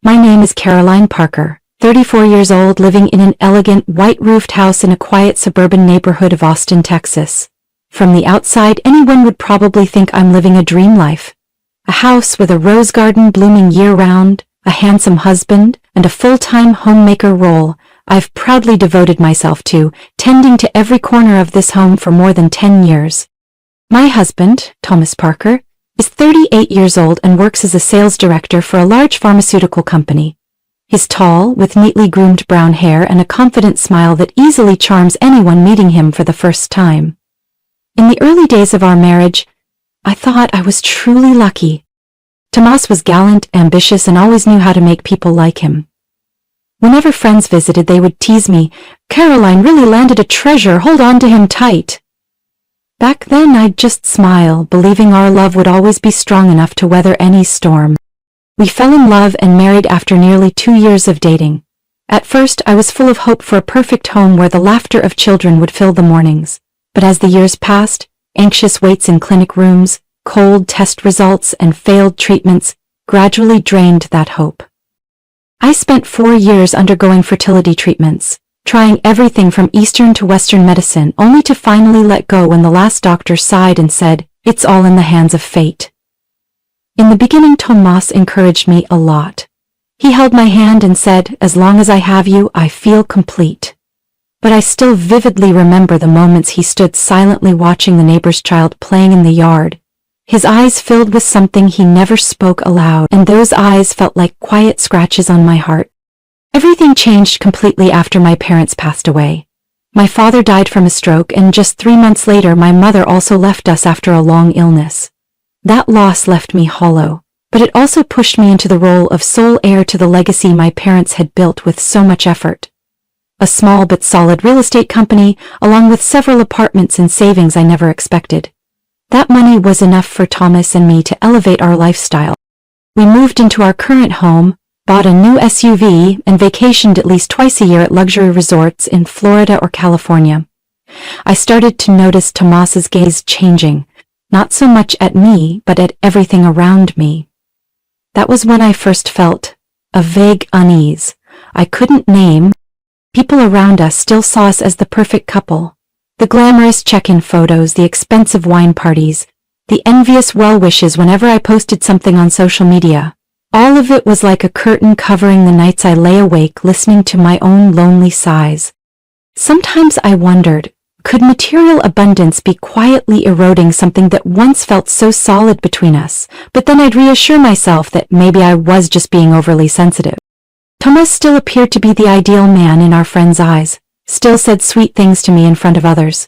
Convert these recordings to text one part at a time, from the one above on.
My name is Caroline Parker, 34 years old, living in an elegant, white-roofed house in a quiet suburban neighborhood of Austin, Texas. From the outside, anyone would probably think I'm living a dream life. A house with a rose garden blooming year-round, a handsome husband, and a full-time homemaker role I've proudly devoted myself to, tending to every corner of this home for more than 10 years. My husband, Thomas Parker, is 38 years old and works as a sales director for a large pharmaceutical company. He's tall, with neatly groomed brown hair and a confident smile that easily charms anyone meeting him for the first time. In the early days of our marriage, I thought I was truly lucky. Tomas was gallant, ambitious, and always knew how to make people like him. Whenever friends visited, they would tease me, "Caroline really landed a treasure, hold on to him tight." Back then, I'd just smile, believing our love would always be strong enough to weather any storm. We fell in love and married after nearly 2 years of dating. At first, I was full of hope for a perfect home where the laughter of children would fill the mornings. But as the years passed, anxious waits in clinic rooms, cold test results, and failed treatments gradually drained that hope. I spent 4 years undergoing fertility treatments, trying everything from Eastern to Western medicine, only to finally let go when the last doctor sighed and said, "It's all in the hands of fate." In the beginning, Tomas encouraged me a lot. He held my hand and said, "As long as I have you, I feel complete." But I still vividly remember the moments he stood silently watching the neighbor's child playing in the yard. His eyes filled with something he never spoke aloud, and those eyes felt like quiet scratches on my heart. Everything changed completely after my parents passed away. My father died from a stroke, and just 3 months later my mother also left us after a long illness. That loss left me hollow, but it also pushed me into the role of sole heir to the legacy my parents had built with so much effort. A small but solid real estate company, along with several apartments and savings I never expected. That money was enough for Thomas and me to elevate our lifestyle. We moved into our current home, bought a new SUV, and vacationed at least twice a year at luxury resorts in Florida or California. I started to notice Tomas's gaze changing, not so much at me, but at everything around me. That was when I first felt a vague unease I couldn't name. People around us still saw us as the perfect couple. The glamorous check-in photos, the expensive wine parties, the envious well-wishes whenever I posted something on social media. All of it was like a curtain covering the nights I lay awake listening to my own lonely sighs. Sometimes I wondered, could material abundance be quietly eroding something that once felt so solid between us? But then I'd reassure myself that maybe I was just being overly sensitive. Thomas still appeared to be the ideal man in our friends' eyes, still said sweet things to me in front of others.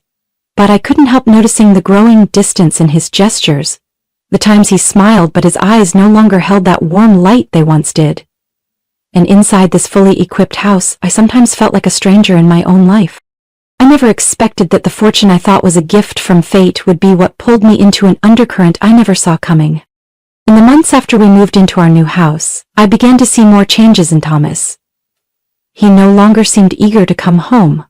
But I couldn't help noticing the growing distance in his gestures. The times he smiled, but his eyes no longer held that warm light they once did. And inside this fully equipped house, I sometimes felt like a stranger in my own life. I never expected that the fortune I thought was a gift from fate would be what pulled me into an undercurrent I never saw coming. In the months after we moved into our new house, I began to see more changes in Thomas. He no longer seemed eager to come home.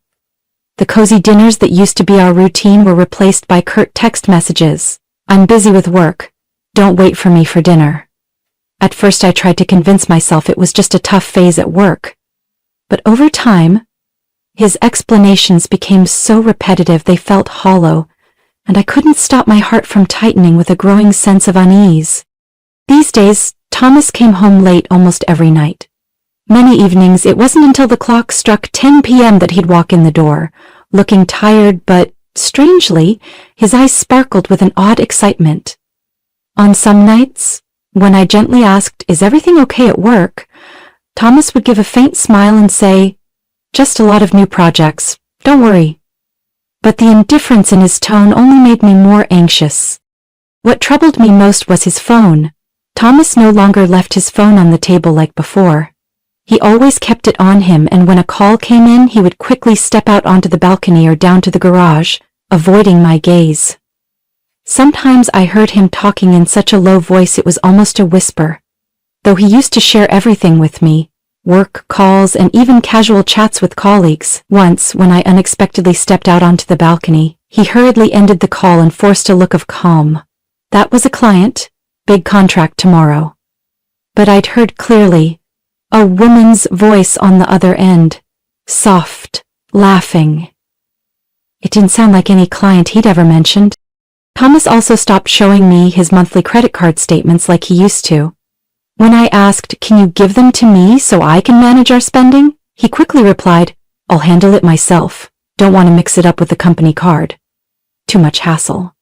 The cozy dinners that used to be our routine were replaced by curt text messages. "I'm busy with work. Don't wait for me for dinner." At first I tried to convince myself it was just a tough phase at work. But over time, his explanations became so repetitive they felt hollow, and I couldn't stop my heart from tightening with a growing sense of unease. These days, Thomas came home late almost every night. Many evenings, it wasn't until the clock struck 10 p.m. that he'd walk in the door, looking tired, but, strangely, his eyes sparkled with an odd excitement. On some nights, when I gently asked, "Is everything okay at work?" Thomas would give a faint smile and say, "Just a lot of new projects, don't worry." But the indifference in his tone only made me more anxious. What troubled me most was his phone. Thomas no longer left his phone on the table like before. He always kept it on him, and when a call came in, he would quickly step out onto the balcony or down to the garage, avoiding my gaze. Sometimes I heard him talking in such a low voice it was almost a whisper. Though he used to share everything with me, work, calls, and even casual chats with colleagues, once, when I unexpectedly stepped out onto the balcony, he hurriedly ended the call and forced a look of calm. "That was a client. Big contract tomorrow." But I'd heard clearly, A woman's voice on the other end. Soft, laughing. It didn't sound like any client he'd ever mentioned. Thomas also stopped showing me his monthly credit card statements like he used to. When I asked, "Can you give them to me so I can manage our spending?" he quickly replied, "I'll handle it myself. Don't want to mix it up with the company card. Too much hassle."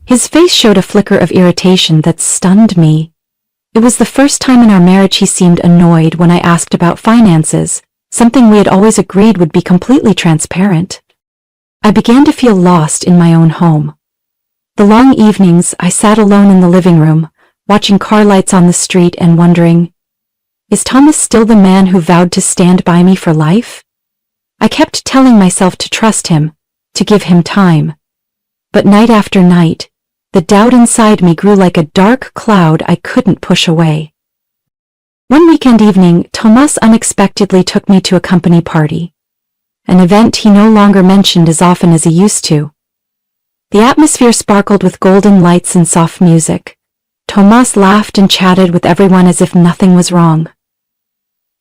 His face showed a flicker of irritation that stunned me. It was the first time in our marriage he seemed annoyed when I asked about finances, something we had always agreed would be completely transparent. I began to feel lost in my own home. The long evenings I sat alone in the living room, watching car lights on the street and wondering, is Thomas still the man who vowed to stand by me for life? I kept telling myself to trust him, to give him time. But night after night, the doubt inside me grew like a dark cloud I couldn't push away. One weekend evening, Thomas unexpectedly took me to a company party, an event he no longer mentioned as often as he used to. The atmosphere sparkled with golden lights and soft music. Thomas laughed and chatted with everyone as if nothing was wrong.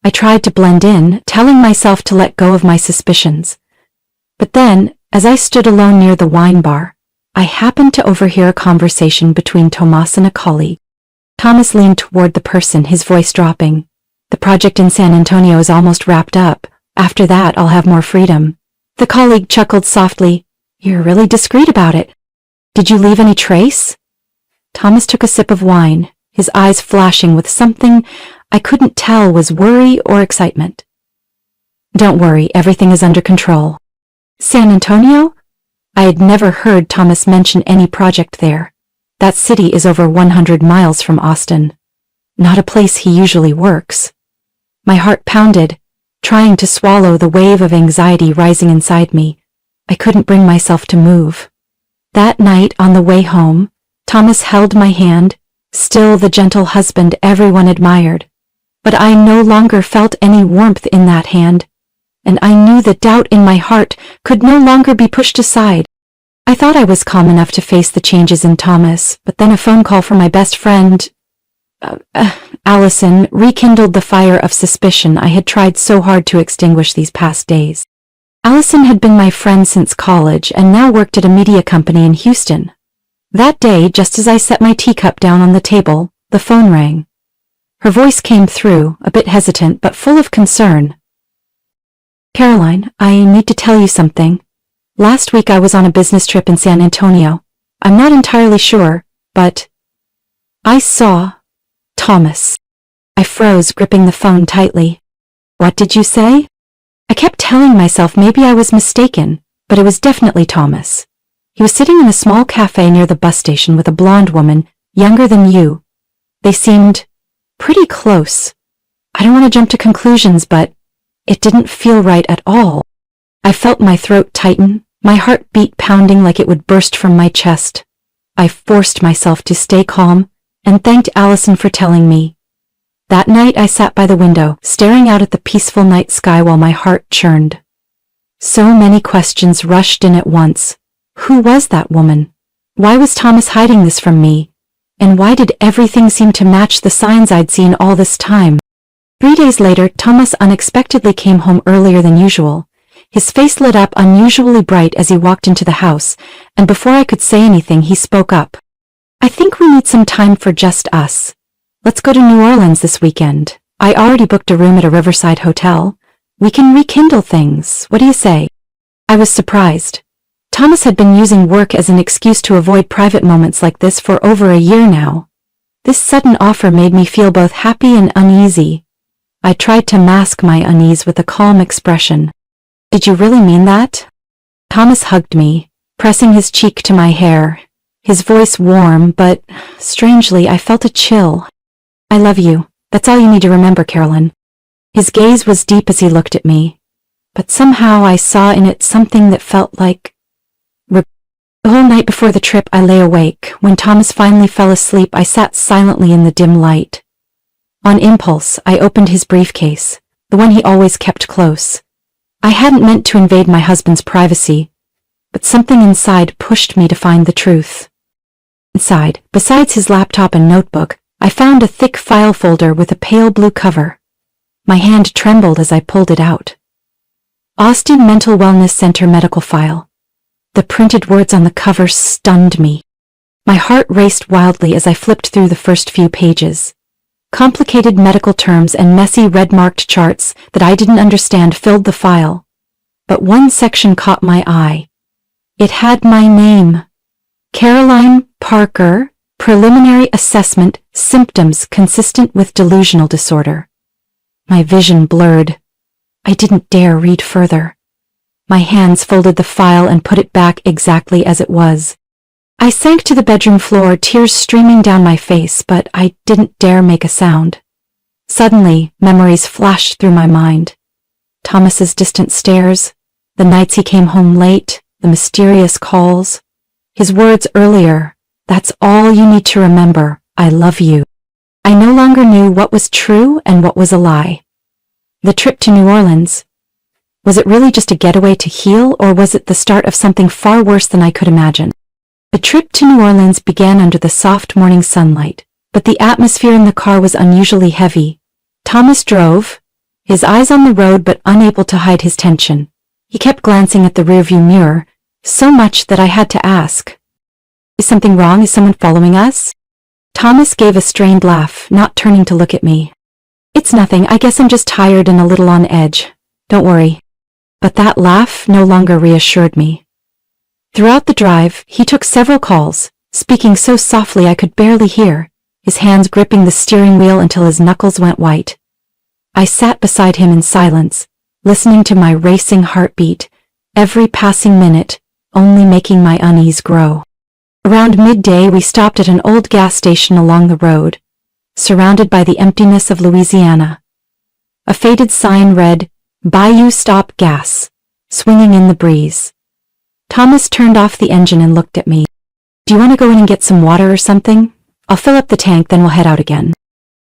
I tried to blend in, telling myself to let go of my suspicions. But then, as I stood alone near the wine bar, I happened to overhear a conversation between Thomas and a colleague. Thomas leaned toward the person, his voice dropping. "The project in San Antonio is almost wrapped up. After that, I'll have more freedom." The colleague chuckled softly. "You're really discreet about it. Did you leave any trace?" Thomas took a sip of wine, his eyes flashing with something I couldn't tell was worry or excitement. "Don't worry, everything is under control." San Antonio? I had never heard Thomas mention any project there. That city is over 100 miles from Austin. Not a place he usually works. My heart pounded, trying to swallow the wave of anxiety rising inside me. I couldn't bring myself to move. That night on the way home, Thomas held my hand, still the gentle husband everyone admired. But I no longer felt any warmth in that hand, and I knew the doubt in my heart could no longer be pushed aside. I thought I was calm enough to face the changes in Thomas, but then a phone call from my best friend, Allison, rekindled the fire of suspicion I had tried so hard to extinguish these past days. Allison had been my friend since college and now worked at a media company in Houston. That day, just as I set my teacup down on the table, the phone rang. Her voice came through, a bit hesitant but full of concern. "Caroline, I need to tell you something. Last week I was on a business trip in San Antonio. I'm not entirely sure, but I saw Thomas." I froze, gripping the phone tightly. "What did you say?" I kept telling myself maybe I was mistaken, but it was definitely Thomas. He was sitting in a small cafe near the bus station with a blonde woman, younger than you. They seemed pretty close. I don't want to jump to conclusions, but it didn't feel right at all. I felt my throat tighten, my heart beat pounding like it would burst from my chest. I forced myself to stay calm and thanked Allison for telling me. That night I sat by the window, staring out at the peaceful night sky while my heart churned. So many questions rushed in at once. Who was that woman? Why was Thomas hiding this from me? And why did everything seem to match the signs I'd seen all this time? 3 days later, Thomas unexpectedly came home earlier than usual. His face lit up unusually bright as he walked into the house, and before I could say anything, he spoke up. "I think we need some time for just us. Let's go to New Orleans this weekend. I already booked a room at a riverside hotel. We can rekindle things. What do you say?" I was surprised. Thomas had been using work as an excuse to avoid private moments like this for over a year now. This sudden offer made me feel both happy and uneasy. I tried to mask my unease with a calm expression. "Did you really mean that?" Thomas hugged me, pressing his cheek to my hair, his voice warm, but strangely I felt a chill. "I love you. That's all you need to remember, Carolyn." His gaze was deep as he looked at me, but somehow I saw in it something that felt like The whole night before the trip I lay awake. When Thomas finally fell asleep, I sat silently in the dim light. On impulse, I opened his briefcase, the one he always kept close. I hadn't meant to invade my husband's privacy, but something inside pushed me to find the truth. Inside, besides his laptop and notebook, I found a thick file folder with a pale blue cover. My hand trembled as I pulled it out. Austin Mental Wellness Center medical file. The printed words on the cover stunned me. My heart raced wildly as I flipped through the first few pages. Complicated medical terms and messy red-marked charts that I didn't understand filled the file. But one section caught my eye. It had my name. Caroline Parker, preliminary assessment, symptoms consistent with delusional disorder. My vision blurred. I didn't dare read further. My hands folded the file and put it back exactly as it was. I sank to the bedroom floor, tears streaming down my face, but I didn't dare make a sound. Suddenly, memories flashed through my mind. Thomas's distant stares, the nights he came home late, the mysterious calls. His words earlier, "That's all you need to remember, I love you." I no longer knew what was true and what was a lie. The trip to New Orleans. Was it really just a getaway to heal, or was it the start of something far worse than I could imagine? The trip to New Orleans began under the soft morning sunlight, but the atmosphere in the car was unusually heavy. Thomas drove, his eyes on the road but unable to hide his tension. He kept glancing at the rearview mirror, so much that I had to ask, "Is something wrong? Is someone following us?" Thomas gave a strained laugh, not turning to look at me. "It's nothing, I guess I'm just tired and a little on edge. Don't worry." But that laugh no longer reassured me. Throughout the drive, he took several calls, speaking so softly I could barely hear, his hands gripping the steering wheel until his knuckles went white. I sat beside him in silence, listening to my racing heartbeat, every passing minute only making my unease grow. Around midday, we stopped at an old gas station along the road, surrounded by the emptiness of Louisiana. A faded sign read, "Bayou Stop Gas," swinging in the breeze. Thomas turned off the engine and looked at me. "Do you want to go in and get some water or something? I'll fill up the tank, then we'll head out again."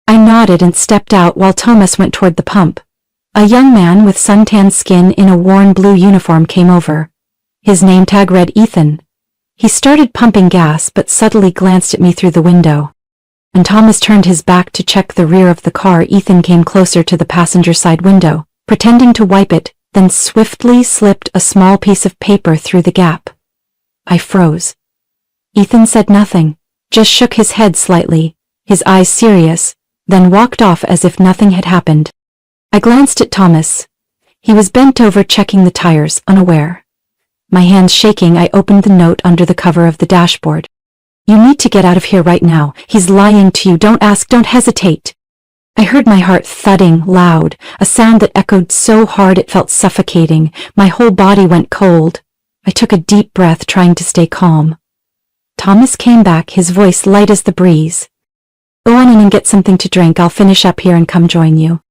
I nodded and stepped out while Thomas went toward the pump. A young man with suntanned skin in a worn blue uniform came over. His name tag read Ethan. He started pumping gas but subtly glanced at me through the window. When Thomas turned his back to check the rear of the car, Ethan came closer to the passenger side window, pretending to wipe it, then swiftly slipped a small piece of paper through the gap. I froze. Ethan said nothing, just shook his head slightly, his eyes serious, then walked off as if nothing had happened. I glanced at Thomas. He was bent over checking the tires, unaware. My hands shaking, I opened the note under the cover of the dashboard. "You need to get out of here right now. He's lying to you. Don't ask, don't hesitate." I heard my heart thudding loud, a sound that echoed so hard it felt suffocating. My whole body went cold. I took a deep breath, trying to stay calm. Thomas came back, his voice light as the breeze. "Go on in and get something to drink. I'll finish up here and come join you."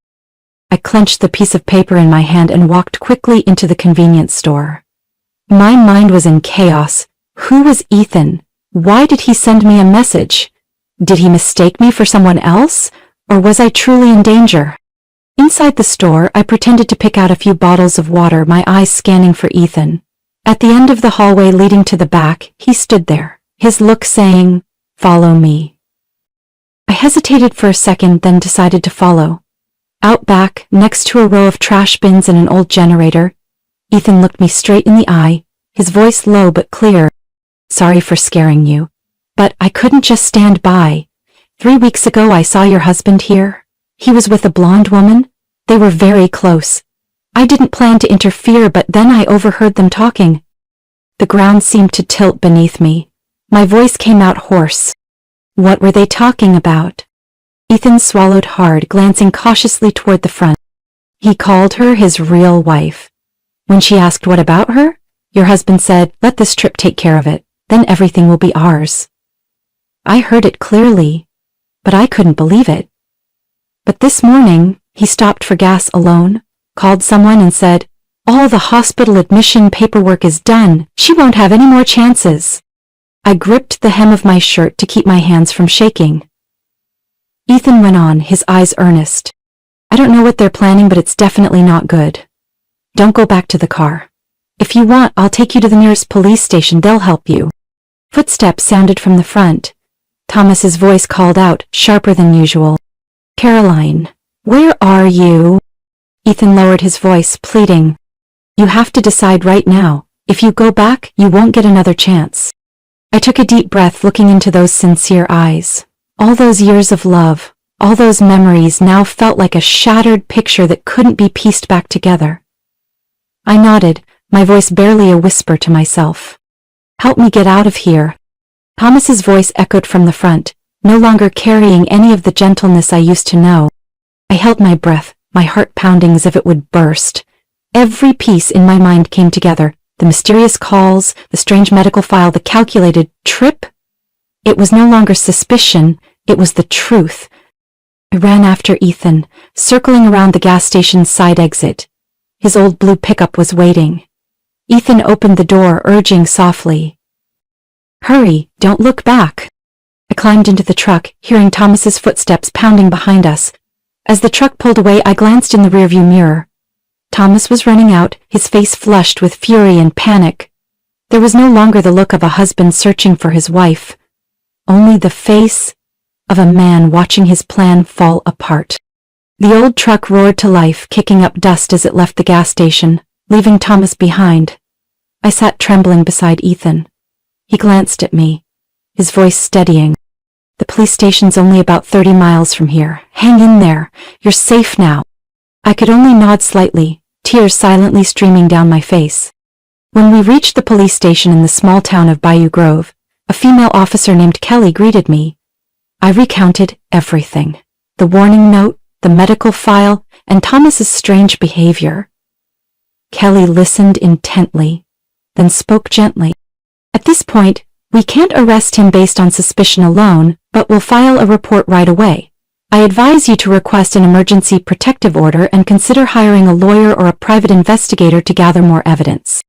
I clenched the piece of paper in my hand and walked quickly into the convenience store. My mind was in chaos. Who was Ethan? Why did he send me a message? Did he mistake me for someone else? Or was I truly in danger? Inside the store, I pretended to pick out a few bottles of water, my eyes scanning for Ethan. At the end of the hallway leading to the back, he stood there, his look saying, "Follow me." I hesitated for a second, then decided to follow. Out back, next to a row of trash bins and an old generator, Ethan looked me straight in the eye, his voice low but clear. "Sorry for scaring you, but I couldn't just stand by. 3 weeks ago I saw your husband here. He was with a blonde woman. They were very close. I didn't plan to interfere, but then I overheard them talking." The ground seemed to tilt beneath me. My voice came out hoarse. "What were they talking about?" Ethan swallowed hard, glancing cautiously toward the front. "He called her his real wife. When she asked what about her, your husband said, 'Let this trip take care of it, then everything will be ours.'" I heard it clearly, but I couldn't believe it. But this morning, he stopped for gas alone, called someone and said, "All the hospital admission paperwork is done. She won't have any more chances." I gripped the hem of my shirt to keep my hands from shaking. Ethan went on, his eyes earnest. "I don't know what they're planning, but it's definitely not good. Don't go back to the car. If you want, I'll take you to the nearest police station. They'll help you." Footsteps sounded from the front. Thomas's voice called out, sharper than usual. "Caroline, Where are you? Ethan lowered his voice, pleading. You have to decide right now. If you go back, you won't get another chance. I took a deep breath, looking into those sincere eyes. All those years of love, all those memories now felt like a shattered picture that couldn't be pieced back together. I nodded, my voice barely a whisper to myself. Help me get out of here. Thomas's voice echoed from the front, no longer carrying any of the gentleness I used to know. I held my breath, my heart pounding as if it would burst. Every piece in my mind came together, the mysterious calls, the strange medical file, the calculated trip. It was no longer suspicion, it was the truth. I ran after Ethan, circling around the gas station's side exit. His old blue pickup was waiting. Ethan opened the door, urging softly. Hurry, don't look back. I climbed into the truck, hearing Thomas's footsteps pounding behind us. As the truck pulled away, I glanced in the rearview mirror. Thomas was running out, his face flushed with fury and panic. There was no longer the look of a husband searching for his wife, only the face of a man watching his plan fall apart. The old truck roared to life, kicking up dust as it left the gas station, leaving Thomas behind. I sat trembling beside Ethan. He glanced at me, his voice steadying. The police station's only about 30 miles from here. Hang in there. You're safe now. I could only nod slightly, tears silently streaming down my face. When we reached the police station in the small town of Bayou Grove, a female officer named Kelly greeted me. I recounted everything. The warning note, the medical file, and Thomas's strange behavior. Kelly listened intently, then spoke gently. At this point, we can't arrest him based on suspicion alone, but we'll file a report right away. I advise you to request an emergency protective order and consider hiring a lawyer or a private investigator to gather more evidence.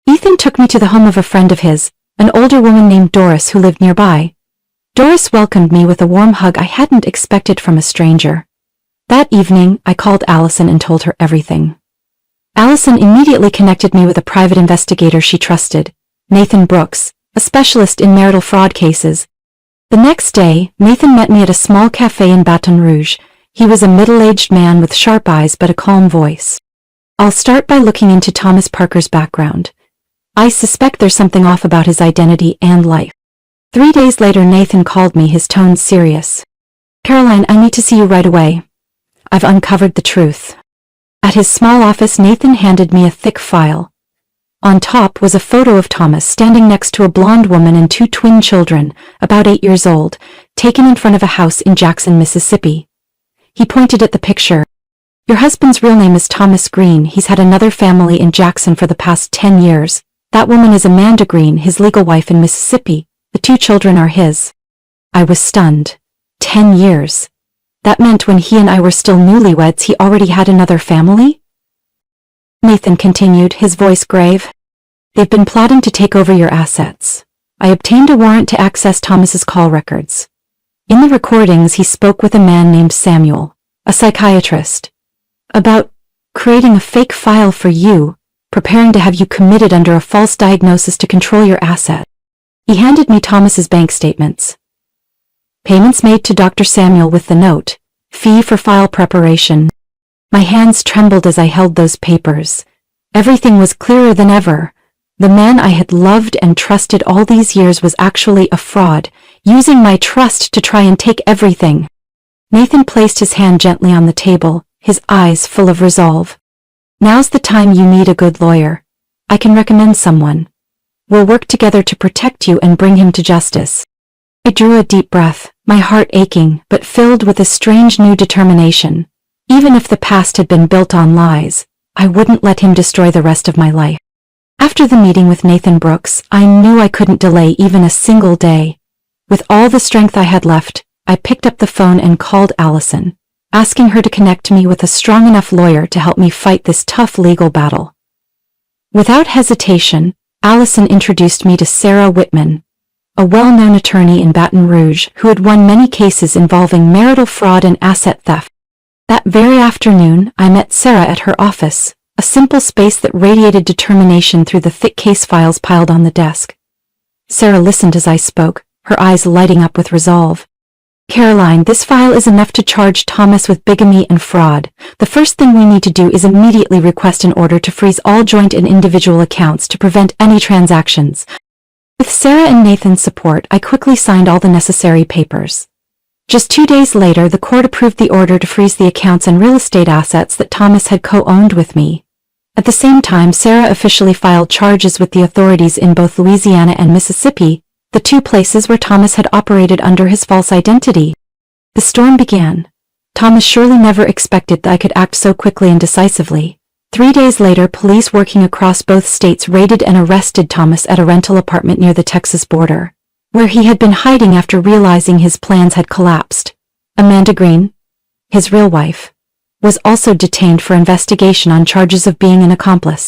Ethan took me to the home of a friend of his, an older woman named Doris who lived nearby. Doris welcomed me with a warm hug I hadn't expected from a stranger. That evening, I called Allison and told her everything. Allison immediately connected me with a private investigator she trusted, Nathan Brooks, a specialist in marital fraud cases. The next day, Nathan met me at a small cafe in Baton Rouge. He was a middle-aged man with sharp eyes but a calm voice. I'll start by looking into Thomas Parker's background. I suspect there's something off about his identity and life. 3 days later, Nathan called me, his tone serious. Caroline, I need to see you right away. I've uncovered the truth. At his small office, Nathan handed me a thick file. On top was a photo of Thomas standing next to a blonde woman and 2 twin children, about 8 years old, taken in front of a house in Jackson, Mississippi. He pointed at the picture. Your husband's real name is Thomas Green. He's had another family in Jackson for the past 10 years. That woman is Amanda Green, his legal wife in Mississippi. The 2 children are his. I was stunned. 10 years. That meant when he and I were still newlyweds, he already had another family? Nathan continued, his voice grave. They've been plotting to take over your assets. I obtained a warrant to access Thomas's call records. In the recordings, he spoke with a man named Samuel, a psychiatrist, about creating a fake file for you, preparing to have you committed under a false diagnosis to control your asset. He handed me Thomas's bank statements. Payments made to Dr. Samuel with the note, fee for file preparation. My hands trembled as I held those papers. Everything was clearer than ever. The man I had loved and trusted all these years was actually a fraud, using my trust to try and take everything. Nathan placed his hand gently on the table, his eyes full of resolve. Now's the time you need a good lawyer. I can recommend someone. We'll work together to protect you and bring him to justice. I drew a deep breath, my heart aching but filled with a strange new determination. Even if the past had been built on lies, I wouldn't let him destroy the rest of my life. After the meeting with Nathan Brooks, I knew I couldn't delay even a single day. With all the strength I had left, I picked up the phone and called Allison, asking her to connect me with a strong enough lawyer to help me fight this tough legal battle. Without hesitation, Allison introduced me to Sarah Whitman, a well-known attorney in Baton Rouge who had won many cases involving marital fraud and asset theft. That very afternoon, I met Sarah at her office, a simple space that radiated determination through the thick case files piled on the desk. Sarah listened as I spoke, her eyes lighting up with resolve. Caroline, this file is enough to charge Thomas with bigamy and fraud. The first thing we need to do is immediately request an order to freeze all joint and individual accounts to prevent any transactions. With Sarah and Nathan's support, I quickly signed all the necessary papers. Just 2 days later, the court approved the order to freeze the accounts and real estate assets that Thomas had co-owned with me. At the same time, Sarah officially filed charges with the authorities in both Louisiana and Mississippi, the two places where Thomas had operated under his false identity. The storm began. Thomas surely never expected that I could act so quickly and decisively. 3 days later, police working across both states raided and arrested Thomas at a rental apartment near the Texas border, where he had been hiding after realizing his plans had collapsed. Amanda Green, his real wife, was also detained for investigation on charges of being an accomplice.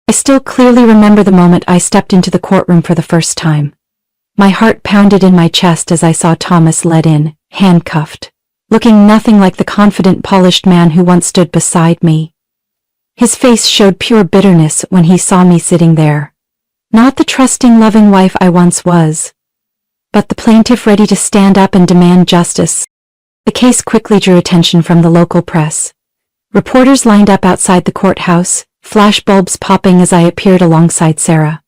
I still clearly remember the moment I stepped into the courtroom for the first time. My heart pounded in my chest as I saw Thomas led in, handcuffed, looking nothing like the confident, polished man who once stood beside me. His face showed pure bitterness when he saw me sitting there. Not the trusting, loving wife I once was, but the plaintiff ready to stand up and demand justice. The case quickly drew attention from the local press. Reporters lined up outside the courthouse, flashbulbs popping as I appeared alongside Sarah.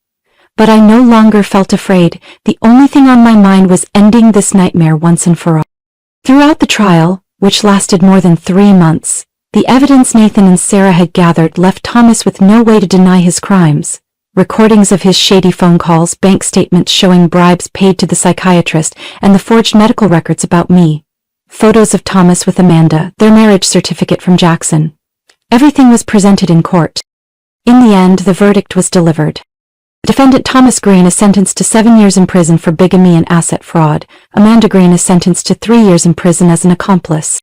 But I no longer felt afraid. The only thing on my mind was ending this nightmare once and for all. Throughout the trial, which lasted more than 3 months, the evidence Nathan and Sarah had gathered left Thomas with no way to deny his crimes. Recordings of his shady phone calls, bank statements showing bribes paid to the psychiatrist, and the forged medical records about me. Photos of Thomas with Amanda, their marriage certificate from Jackson. Everything was presented in court. In the end, the verdict was delivered. Defendant Thomas Green is sentenced to 7 years in prison for bigamy and asset fraud. Amanda Green is sentenced to 3 years in prison as an accomplice.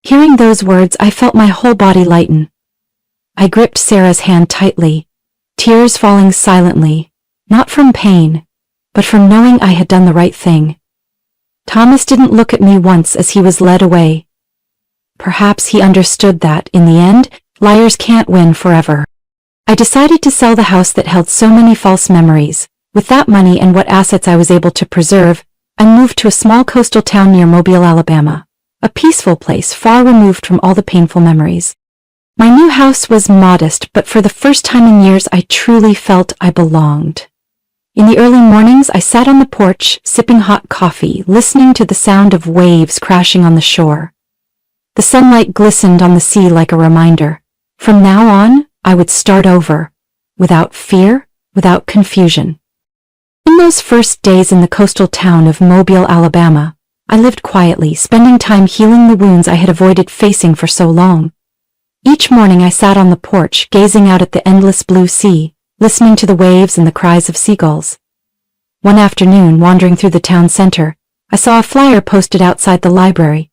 Hearing those words, I felt my whole body lighten. I gripped Sarah's hand tightly, tears falling silently, not from pain, but from knowing I had done the right thing. Thomas didn't look at me once as he was led away. Perhaps he understood that, in the end, liars can't win forever. I decided to sell the house that held so many false memories. With that money and what assets I was able to preserve, I moved to a small coastal town near Mobile, Alabama. A peaceful place far removed from all the painful memories. My new house was modest, but for the first time in years I truly felt I belonged. In the early mornings, I sat on the porch, sipping hot coffee, listening to the sound of waves crashing on the shore. The sunlight glistened on the sea like a reminder. From now on, I would start over, without fear, without confusion. In those first days in the coastal town of Mobile, Alabama, I lived quietly, spending time healing the wounds I had avoided facing for so long. Each morning I sat on the porch, gazing out at the endless blue sea, listening to the waves and the cries of seagulls. One afternoon, wandering through the town center, I saw a flyer posted outside the library.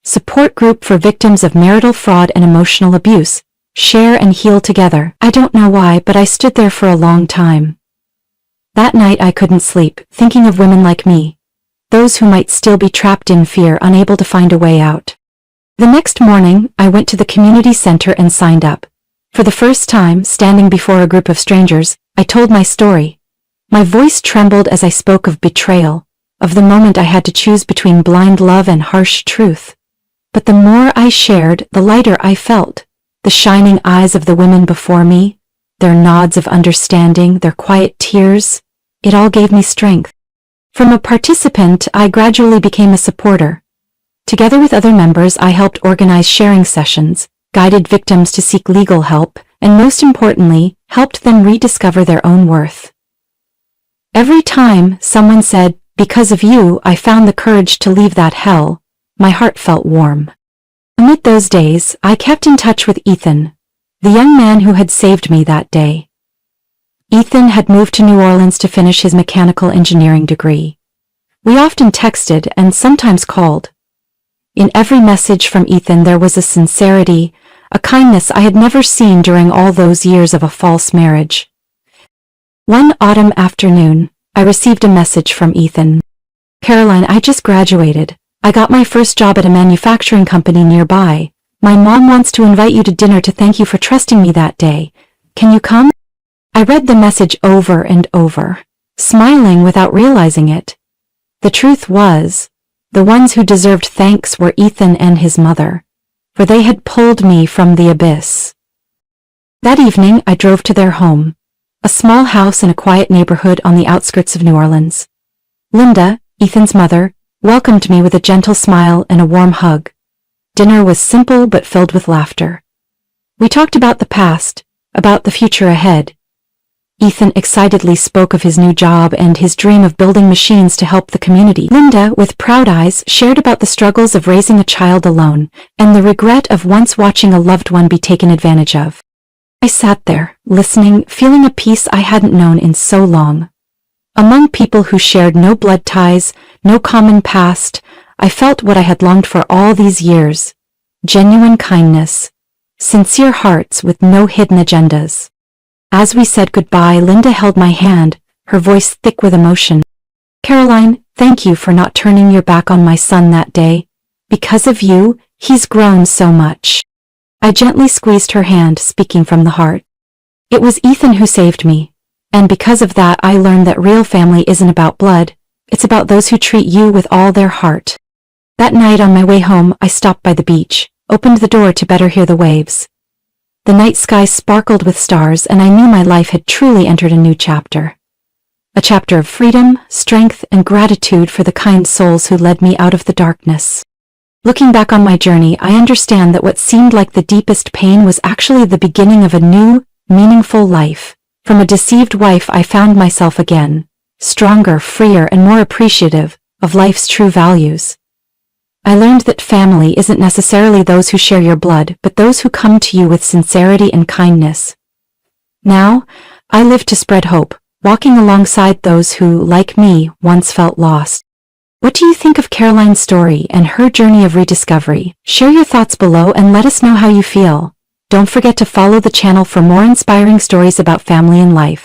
Support group for victims of marital fraud and emotional abuse. Share and heal together. I don't know why, but I stood there for a long time. That night I couldn't sleep, thinking of women like me, those who might still be trapped in fear, unable to find a way out. The next morning, I went to the community center and signed up. For the first time, standing before a group of strangers, I told my story. My voice trembled as I spoke of betrayal, of the moment I had to choose between blind love and harsh truth. But the more I shared, the lighter I felt. The shining eyes of the women before me, their nods of understanding, their quiet tears, it all gave me strength. From a participant, I gradually became a supporter. Together with other members, I helped organize sharing sessions, guided victims to seek legal help, and most importantly, helped them rediscover their own worth. Every time someone said, "Because of you, I found the courage to leave that hell," my heart felt warm. Amid those days, I kept in touch with Ethan, the young man who had saved me that day. Ethan had moved to New Orleans to finish his mechanical engineering degree. We often texted and sometimes called. In every message from Ethan there was a sincerity, a kindness I had never seen during all those years of a false marriage. One autumn afternoon, I received a message from Ethan. "Caroline, I just graduated. I got my first job at a manufacturing company nearby. My mom wants to invite you to dinner to thank you for trusting me that day. Can you come?" I read the message over and over, smiling without realizing it. The truth was, The ones who deserved thanks were Ethan and his mother, for they had pulled me from the abyss. That evening I drove to their home, a small house in a quiet neighborhood on the outskirts of New Orleans. Linda, Ethan's mother, welcomed me with a gentle smile and a warm hug. Dinner was simple but filled with laughter. We talked about the past, about the future ahead. Ethan excitedly spoke of his new job and his dream of building machines to help the community. Linda, with proud eyes, shared about the struggles of raising a child alone and the regret of once watching a loved one be taken advantage of. I sat there, listening, feeling a peace I hadn't known in so long. Among people who shared no blood ties, no common past, I felt what I had longed for all these years: genuine kindness, sincere hearts with no hidden agendas. As we said goodbye, Linda held my hand, her voice thick with emotion. "Caroline, thank you for not turning your back on my son that day. Because of you, he's grown so much." I gently squeezed her hand, speaking from the heart. It was Ethan who saved me, and because of that I learned that real family isn't about blood, it's about those who treat you with all their heart. That night on my way home, I stopped by the beach, opened the door to better hear the waves. The night sky sparkled with stars, and I knew my life had truly entered a new chapter. A chapter of freedom, strength, and gratitude for the kind souls who led me out of the darkness. Looking back on my journey, I understand that what seemed like the deepest pain was actually the beginning of a new, meaningful life. From a deceived wife, I found myself again, stronger, freer, and more appreciative of life's true values. I learned that family isn't necessarily those who share your blood, but those who come to you with sincerity and kindness. Now, I live to spread hope, walking alongside those who, like me, once felt lost. What do you think of Caroline's story and her journey of rediscovery? Share your thoughts below and let us know how you feel. Don't forget to follow the channel for more inspiring stories about family and life.